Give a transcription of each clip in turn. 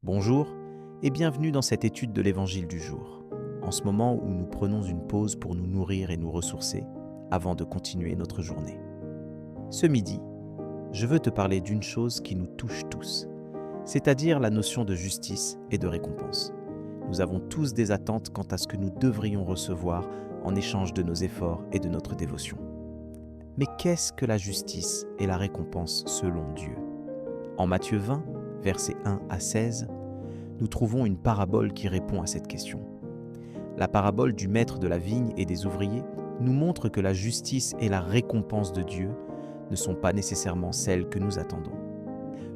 Bonjour et bienvenue dans cette étude de l'Évangile du jour, en ce moment où nous prenons une pause pour nous nourrir et nous ressourcer avant de continuer notre journée. Ce midi, je veux te parler d'une chose qui nous touche tous, c'est-à-dire la notion de justice et de récompense. Nous avons tous des attentes quant à ce que nous devrions recevoir en échange de nos efforts et de notre dévotion. Mais qu'est-ce que la justice et la récompense selon Dieu ? En Matthieu 20, versets 1 à 16, nous trouvons une parabole qui répond à cette question. La parabole du maître de la vigne et des ouvriers nous montre que la justice et la récompense de Dieu ne sont pas nécessairement celles que nous attendons.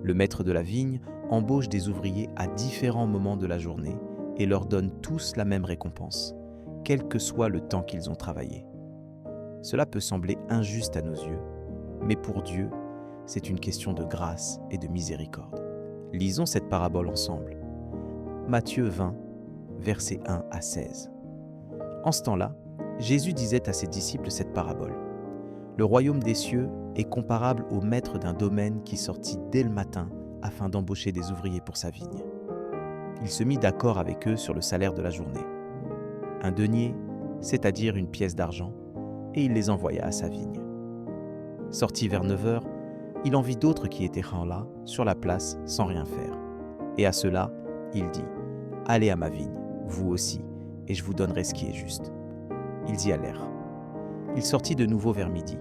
Le maître de la vigne embauche des ouvriers à différents moments de la journée et leur donne tous la même récompense, quel que soit le temps qu'ils ont travaillé. Cela peut sembler injuste à nos yeux, mais pour Dieu, c'est une question de grâce et de miséricorde. Lisons cette parabole ensemble. Matthieu 20, versets 1 à 16. En ce temps-là, Jésus disait à ses disciples cette parabole. Le royaume des cieux est comparable au maître d'un domaine qui sortit dès le matin afin d'embaucher des ouvriers pour sa vigne. Il se mit d'accord avec eux sur le salaire de la journée. Un denier, c'est-à-dire une pièce d'argent, et il les envoya à sa vigne. Sorti vers 9 heures, il en vit d'autres qui étaient là, sur la place, sans rien faire. Et à ceux-là, il dit « Allez à ma vigne, vous aussi, et je vous donnerai ce qui est juste. » Ils y allèrent. Il sortit de nouveau vers midi,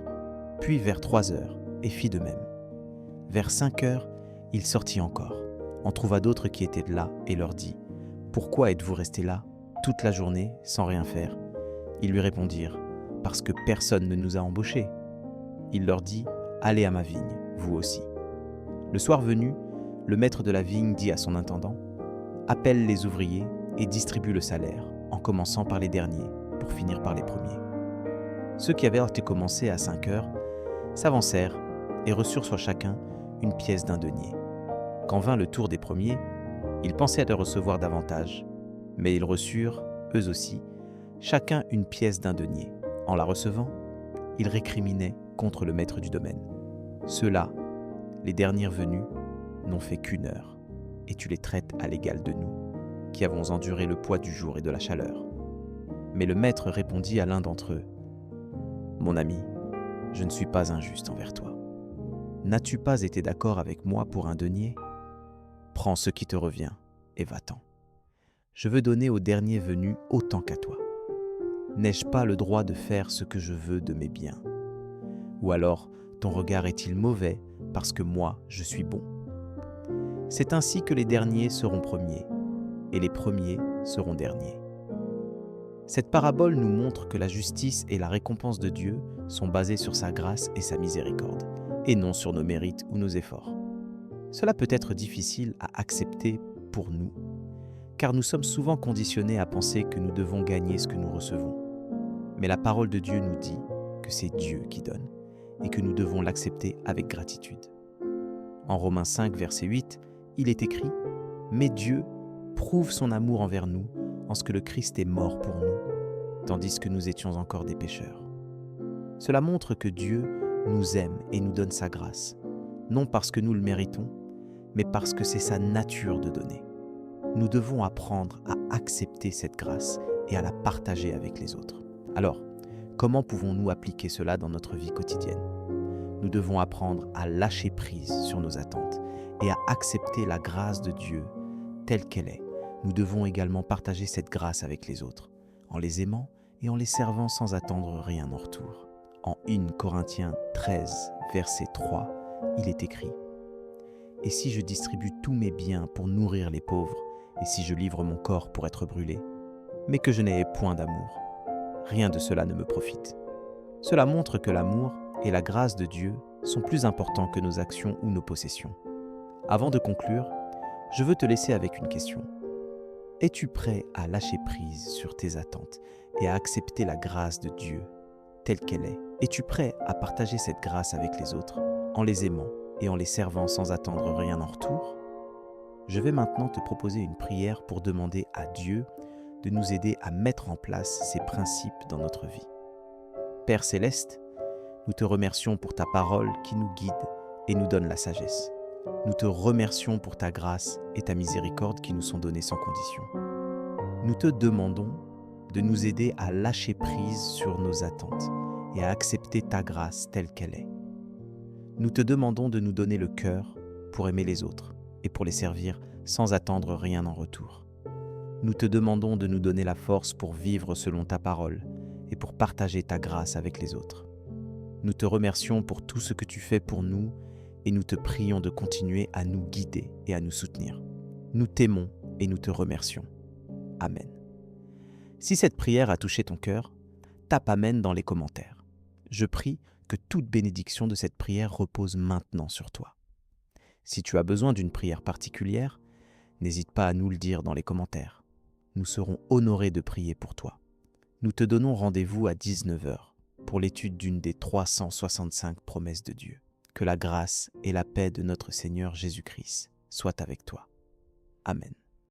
puis vers 3 heures, et fit de même. Vers 5 heures, il sortit encore, en trouva d'autres qui étaient là, et leur dit « Pourquoi êtes-vous restés là, toute la journée, sans rien faire ?» Ils lui répondirent « Parce que personne ne nous a embauchés. » Il leur dit « Allez à ma vigne, vous aussi. » Le soir venu, le maître de la vigne dit à son intendant « Appelle les ouvriers et distribue le salaire, en commençant par les derniers, pour finir par les premiers. » Ceux qui avaient été commencés à 5 heures s'avancèrent et reçurent soit chacun une pièce d'un denier. Quand vint le tour des premiers, ils pensaient de recevoir davantage, mais ils reçurent, eux aussi, chacun une pièce d'un denier. En la recevant, ils récriminaient contre le maître du domaine. Ceux-là, les derniers venus, n'ont fait qu'une heure, et tu les traites à l'égal de nous, qui avons enduré le poids du jour et de la chaleur. Mais le maître répondit à l'un d'entre eux, « Mon ami, je ne suis pas injuste envers toi. N'as-tu pas été d'accord avec moi pour un denier ? Prends ce qui te revient et va-t'en. Je veux donner au dernier venu autant qu'à toi. N'ai-je pas le droit de faire ce que je veux de mes biens ? Ou alors, ton regard est-il mauvais parce que moi, je suis bon ? C'est ainsi que les derniers seront premiers, et les premiers seront derniers. » Cette parabole nous montre que la justice et la récompense de Dieu sont basées sur sa grâce et sa miséricorde, et non sur nos mérites ou nos efforts. Cela peut être difficile à accepter pour nous, car nous sommes souvent conditionnés à penser que nous devons gagner ce que nous recevons. Mais la parole de Dieu nous dit que c'est Dieu qui donne, et que nous devons l'accepter avec gratitude. En Romains 5, verset 8, il est écrit « Mais Dieu prouve son amour envers nous en ce que le Christ est mort pour nous, tandis que nous étions encore des pécheurs. » Cela montre que Dieu nous aime et nous donne sa grâce, non parce que nous le méritons, mais parce que c'est sa nature de donner. Nous devons apprendre à accepter cette grâce et à la partager avec les autres. Alors, comment pouvons-nous appliquer cela dans notre vie quotidienne ? Nous devons apprendre à lâcher prise sur nos attentes et à accepter la grâce de Dieu telle qu'elle est. Nous devons également partager cette grâce avec les autres, en les aimant et en les servant sans attendre rien en retour. En 1 Corinthiens 13, verset 3, il est écrit « Et si je distribue tous mes biens pour nourrir les pauvres, et si je livre mon corps pour être brûlé, mais que je n'ai point d'amour, rien de cela ne me profite. » Cela montre que l'amour et la grâce de Dieu sont plus importants que nos actions ou nos possessions. Avant de conclure, je veux te laisser avec une question. Es-tu prêt à lâcher prise sur tes attentes et à accepter la grâce de Dieu telle qu'elle est ? Es-tu prêt à partager cette grâce avec les autres, en les aimant et en les servant sans attendre rien en retour ? Je vais maintenant te proposer une prière pour demander à Dieu de nous aider à mettre en place ces principes dans notre vie. Père Céleste, nous te remercions pour ta parole qui nous guide et nous donne la sagesse. Nous te remercions pour ta grâce et ta miséricorde qui nous sont données sans condition. Nous te demandons de nous aider à lâcher prise sur nos attentes et à accepter ta grâce telle qu'elle est. Nous te demandons de nous donner le cœur pour aimer les autres et pour les servir sans attendre rien en retour. Nous te demandons de nous donner la force pour vivre selon ta parole et pour partager ta grâce avec les autres. Nous te remercions pour tout ce que tu fais pour nous et nous te prions de continuer à nous guider et à nous soutenir. Nous t'aimons et nous te remercions. Amen. Si cette prière a touché ton cœur, tape Amen dans les commentaires. Je prie que toute bénédiction de cette prière repose maintenant sur toi. Si tu as besoin d'une prière particulière, n'hésite pas à nous le dire dans les commentaires. Nous serons honorés de prier pour toi. Nous te donnons rendez-vous à 19 h pour l'étude d'une des 365 promesses de Dieu. Que la grâce et la paix de notre Seigneur Jésus-Christ soient avec toi. Amen.